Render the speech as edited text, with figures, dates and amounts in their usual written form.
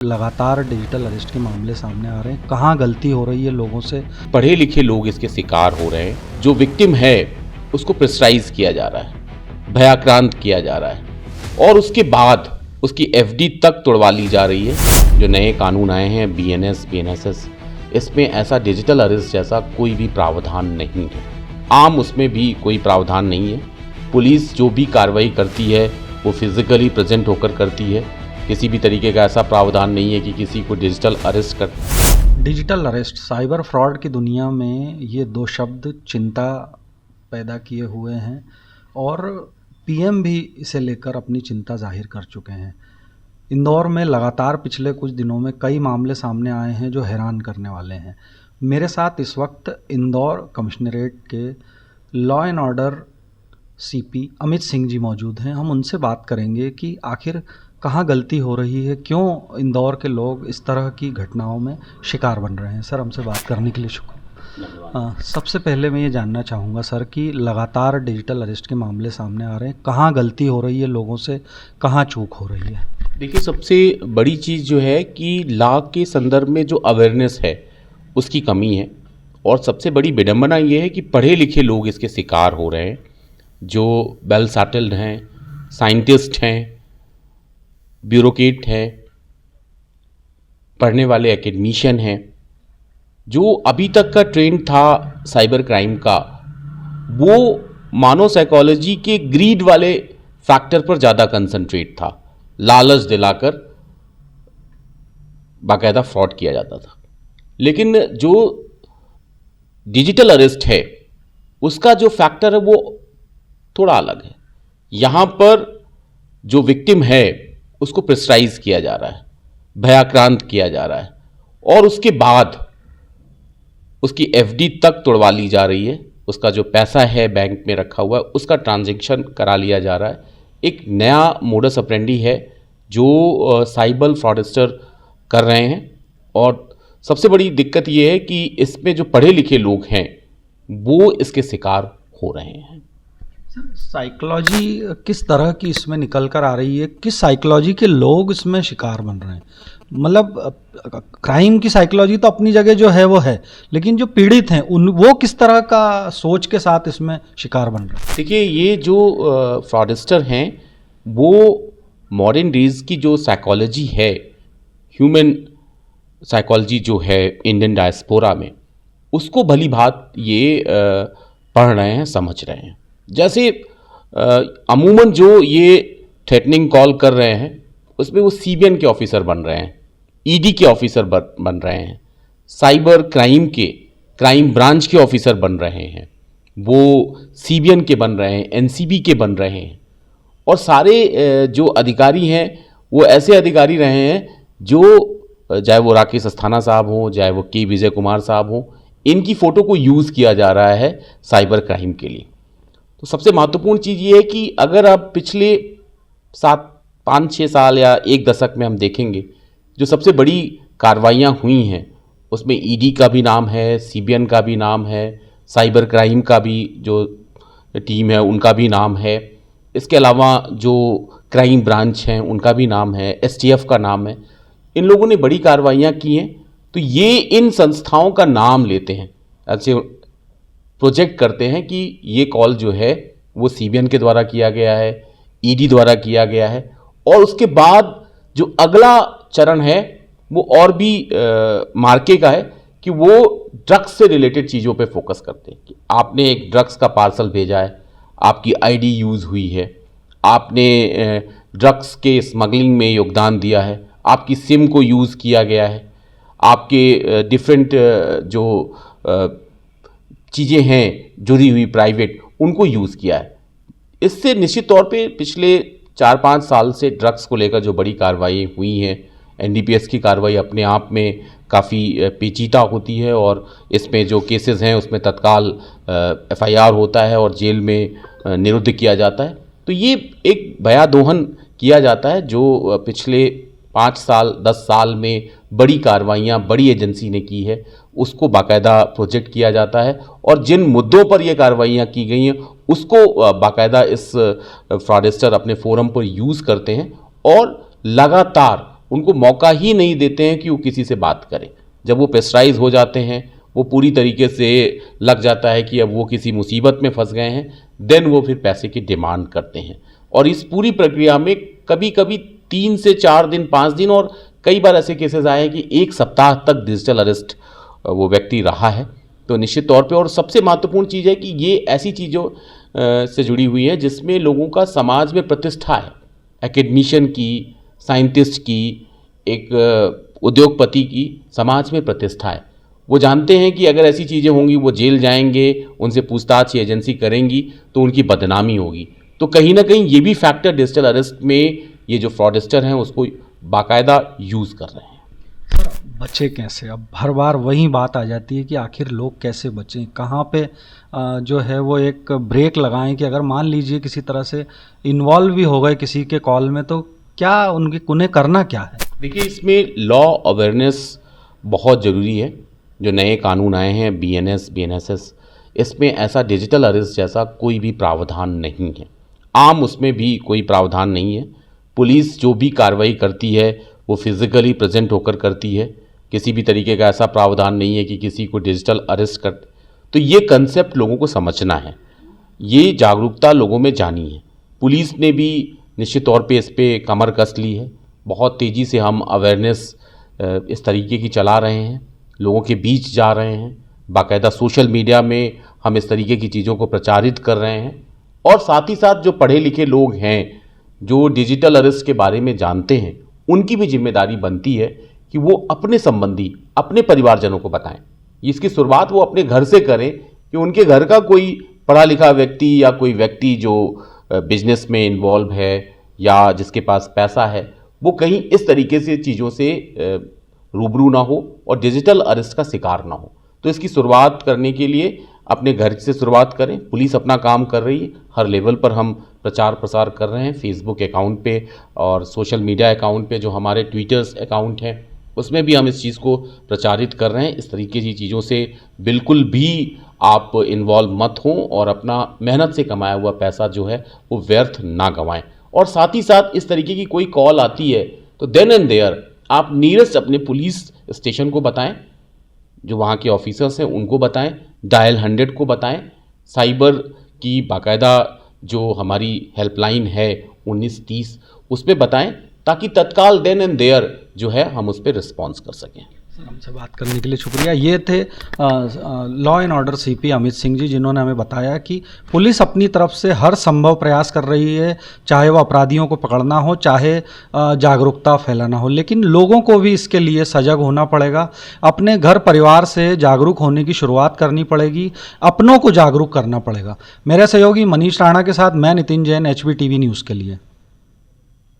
लगातार digital arrest के मामले सामने आ रहे हैं। कहाँ गलती हो रही है लोगों से? पढ़े लिखे लोग इसके शिकार हो रहे हैं। जो विक्टिम है उसको प्रेशराइज किया जा रहा है, भयाक्रांत किया जा रहा है और उसके बाद उसकी एफडी तक तोड़वा ली जा रही है। जो नए कानून आए हैं बीएनएस, बीएनएसएस, इसमें ऐसा डिजिटल अरेस्ट जैसा कोई भी प्रावधान नहीं है। आम उसमें भी कोई प्रावधान नहीं है। पुलिस जो भी कार्रवाई करती है वो फिजिकली प्रेजेंट होकर करती है। किसी भी तरीके का ऐसा प्रावधान नहीं है कि किसी को डिजिटल अरेस्ट कर। डिजिटल अरेस्ट, साइबर फ्रॉड की दुनिया में ये दो शब्द चिंता पैदा किए हुए हैं और पीएम भी इसे लेकर अपनी चिंता जाहिर कर चुके हैं। इंदौर में लगातार पिछले कुछ दिनों में कई मामले सामने आए हैं जो हैरान करने वाले हैं। मेरे साथ इस वक्त इंदौर कमिश्नरेट के law and order CP Amit Singh ji मौजूद हैं। हम उनसे बात करेंगे कि आखिर कहाँ गलती हो रही है, क्यों इंदौर के लोग इस तरह की घटनाओं में शिकार बन रहे हैं। सर, हमसे बात करने के लिए शुक्रिया। सबसे पहले मैं ये जानना चाहूँगा सर कि लगातार डिजिटल अरेस्ट के मामले सामने आ रहे हैं। कहाँ गलती हो रही है लोगों से, कहाँ चूक हो रही है? देखिए, सबसे बड़ी चीज़ जो है कि लॉ के संदर्भ में जो अवेयरनेस है उसकी कमी है और सबसे बड़ी विडंबना ये है कि पढ़े लिखे लोग इसके शिकार हो रहे हैं। जो वेल सेटल्ड हैं, साइंटिस्ट हैं, ब्यूरोक्रेट हैं, पढ़ने वाले एकेडमिशियन हैं, जो अभी तक का ट्रेंड था साइबर क्राइम का, वो मानव साइकोलॉजी के ग्रीड वाले फैक्टर पर ज़्यादा कंसंट्रेट था। लालच दिलाकर बाकायदा फ्रॉड किया जाता था। लेकिन जो डिजिटल अरेस्ट है उसका जो फैक्टर है वो थोड़ा अलग है। यहाँ पर जो विक्टिम है उसको प्रेशराइज किया जा रहा है, भयाक्रांत किया जा रहा है और उसके बाद उसकी एफडी तक तोड़वा ली जा रही है। उसका जो पैसा है बैंक में रखा हुआ है उसका ट्रांजैक्शन करा लिया जा रहा है। एक नया मोडस ऑपरेंडी है जो साइबर फ्रॉडस्टर कर रहे हैं और सबसे बड़ी दिक्कत ये है कि इसमें जो पढ़े लिखे लोग हैं वो इसके शिकार हो रहे हैं। साइकोलॉजी किस तरह की इसमें निकल कर आ रही है? किस साइकोलॉजी के लोग इसमें शिकार बन रहे हैं? मतलब क्राइम की साइकोलॉजी तो अपनी जगह जो है वो है, लेकिन जो पीड़ित हैं वो किस तरह का सोच के साथ इसमें शिकार बन रहे हैं? देखिए, ये जो फ्रॉडस्टर हैं वो मॉडर्न डेज की जो साइकोलॉजी है, ह्यूमन साइकोलॉजी जो है इंडियन डायस्पोरा में, उसको भली भांत ये पढ़ रहे हैं, समझ रहे हैं। जैसे अमूमन जो ये थ्रेटनिंग कॉल कर रहे हैं उसमें वो सीबीएन के ऑफिसर बन रहे हैं, ईडी के ऑफिसर बन रहे हैं, साइबर क्राइम के क्राइम ब्रांच के ऑफिसर बन रहे हैं, वो सीबीएन के बन रहे हैं, एनसीबी के बन रहे हैं और सारे जो अधिकारी हैं वो ऐसे अधिकारी रहे हैं जो, चाहे वो राकेश अस्थाना साहब हों, चाहे वो के विजय कुमार साहब हों, इनकी फ़ोटो को यूज़ किया जा रहा है साइबर क्राइम के लिए। तो सबसे महत्वपूर्ण चीज़ ये है कि अगर आप पिछले 5-6 साल या एक दशक में हम देखेंगे जो सबसे बड़ी कार्रवाइयाँ हुई हैं उसमें ईडी का भी नाम है, सीबीएन का भी नाम है, साइबर क्राइम का भी जो टीम है उनका भी नाम है, इसके अलावा जो क्राइम ब्रांच हैं उनका भी नाम है, एसटीएफ का नाम है। इन लोगों ने बड़ी कार्रवाइयाँ की हैं। तो ये इन संस्थाओं का नाम लेते हैं, ऐसे प्रोजेक्ट करते हैं कि ये कॉल जो है वो सीबीएन के द्वारा किया गया है, ईडी द्वारा किया गया है और उसके बाद जो अगला चरण है वो और भी मार्के का है कि वो ड्रग्स से रिलेटेड चीज़ों पे फोकस करते हैं कि आपने एक ड्रग्स का पार्सल भेजा है, आपकी आईडी यूज़ हुई है, आपने ड्रग्स के स्मगलिंग में योगदान दिया है, आपकी सिम को यूज़ किया गया है, आपके डिफरेंट जो चीज़ें हैं जुड़ी हुई प्राइवेट, उनको यूज़ किया है। इससे निश्चित तौर पे पिछले 4-5 साल से ड्रग्स को लेकर जो बड़ी कार्रवाई हुई हैं, एनडीपीएस की कार्रवाई अपने आप में काफ़ी पेचीदा होती है और इसमें जो केसेस हैं उसमें तत्काल एफआईआर होता है और जेल में निरुद्ध किया जाता है। तो ये एक बया दोहन किया जाता है जो पिछले 5 साल 10 साल में बड़ी कार्रवाइयाँ बड़ी एजेंसी ने की है, उसको बाकायदा प्रोजेक्ट किया जाता है और जिन मुद्दों पर ये कार्रवाइयाँ की गई हैं उसको बाकायदा इस फ्रॉडस्टर अपने फोरम पर यूज़ करते हैं और लगातार उनको मौका ही नहीं देते हैं कि वो किसी से बात करें। जब वो प्रेशराइज हो जाते हैं, वो पूरी तरीके से लग जाता है कि अब वो किसी मुसीबत में फंस गए हैं, देन वो फिर पैसे की डिमांड करते हैं। और इस पूरी प्रक्रिया में कभी कभी 3 से 4 दिन, 5 दिन और कई बार ऐसे केसेस आए हैं कि 1 सप्ताह तक डिजिटल अरेस्ट वो व्यक्ति रहा है। तो निश्चित तौर पे, और सबसे महत्वपूर्ण चीज़ है कि ये ऐसी चीज़ों से जुड़ी हुई है जिसमें लोगों का समाज में प्रतिष्ठा है, एकेडमिशियन की, साइंटिस्ट की, एक उद्योगपति की समाज में प्रतिष्ठा है। वो जानते हैं कि अगर ऐसी चीज़ें होंगी वो जेल जाएंगे, उनसे पूछताछ या एजेंसी करेंगी तो उनकी बदनामी होगी। तो कहीं ना कहीं ये भी फैक्टर डिजिटल अरेस्ट में ये जो फ्रॉडस्टर हैं उसको बाकायदा यूज़ कर रहे हैं। बचे कैसे? अब हर बार वही बात आ जाती है कि आखिर लोग कैसे बचें, कहाँ पे जो है वो एक ब्रेक लगाएं कि अगर मान लीजिए किसी तरह से इन्वॉल्व भी हो गए किसी के कॉल में, तो क्या उन्हें करना क्या है? देखिए, इसमें लॉ अवेयरनेस बहुत ज़रूरी है। जो नए कानून आए हैं BNS, BNSS, इसमें ऐसा डिजिटल अरेस्ट जैसा कोई भी प्रावधान नहीं है। आम उसमें भी कोई प्रावधान नहीं है। पुलिस जो भी कार्रवाई करती है वो फिज़िकली प्रेजेंट होकर करती है। किसी भी तरीके का ऐसा प्रावधान नहीं है कि किसी को डिजिटल अरेस्ट कर। तो ये कंसेप्ट लोगों को समझना है, ये जागरूकता लोगों में जानी है। पुलिस ने भी निश्चित तौर पे इस पे कमर कस ली है। बहुत तेज़ी से हम अवेयरनेस इस तरीके की चला रहे हैं, लोगों के बीच जा रहे हैं। बाकायदा सोशल मीडिया में हम इस तरीके की चीज़ों को प्रचारित कर रहे हैं। और साथ ही साथ जो पढ़े लिखे लोग हैं, जो डिजिटल अरेस्ट के बारे में जानते हैं, उनकी भी जिम्मेदारी बनती है कि वो अपने संबंधी, अपने परिवारजनों को बताएं। इसकी शुरुआत वो अपने घर से करें कि उनके घर का कोई पढ़ा लिखा व्यक्ति या कोई व्यक्ति जो बिजनेस में इन्वॉल्व है या जिसके पास पैसा है, वो कहीं इस तरीके से चीज़ों से रूबरू ना हो और डिजिटल अरेस्ट का शिकार ना हो। तो इसकी शुरुआत करने के लिए अपने घर से शुरुआत करें। पुलिस अपना काम कर रही है, हर लेवल पर हम प्रचार प्रसार कर रहे हैं। फेसबुक अकाउंट पे और सोशल मीडिया अकाउंट पे, जो हमारे ट्विटर्स अकाउंट हैं, उसमें भी हम इस चीज़ को प्रचारित कर रहे हैं। इस तरीके की चीज़ों से बिल्कुल भी आप इन्वॉल्व मत हों और अपना मेहनत से कमाया हुआ पैसा जो है वो व्यर्थ ना गंवाएं। और साथ ही साथ इस तरीके की कोई कॉल आती है तो देन एंड देयर आप नियरेस्ट अपने पुलिस स्टेशन को बताएं, जो वहाँ के ऑफिसर्स हैं उनको बताएं, डायल 100 को बताएं, साइबर की बाकायदा जो हमारी हेल्पलाइन है 1930 उस पर बताएं, ताकि तत्काल देन एंड देयर जो है हम उस पर रिस्पॉन्स कर सकें। हमसे बात करने के लिए शुक्रिया। ये थे law and order CP Amit Singh ji, जिन्होंने हमें बताया कि पुलिस अपनी तरफ से हर संभव प्रयास कर रही है, चाहे वो अपराधियों को पकड़ना हो, चाहे जागरूकता फैलाना हो, लेकिन लोगों को भी इसके लिए सजग होना पड़ेगा। अपने घर परिवार से जागरूक होने की शुरुआत करनी पड़ेगी, अपनों को जागरूक करना पड़ेगा। मेरे सहयोगी मनीष राणा के साथ मैं नितिन जैन, HBTV न्यूज़ के लिए।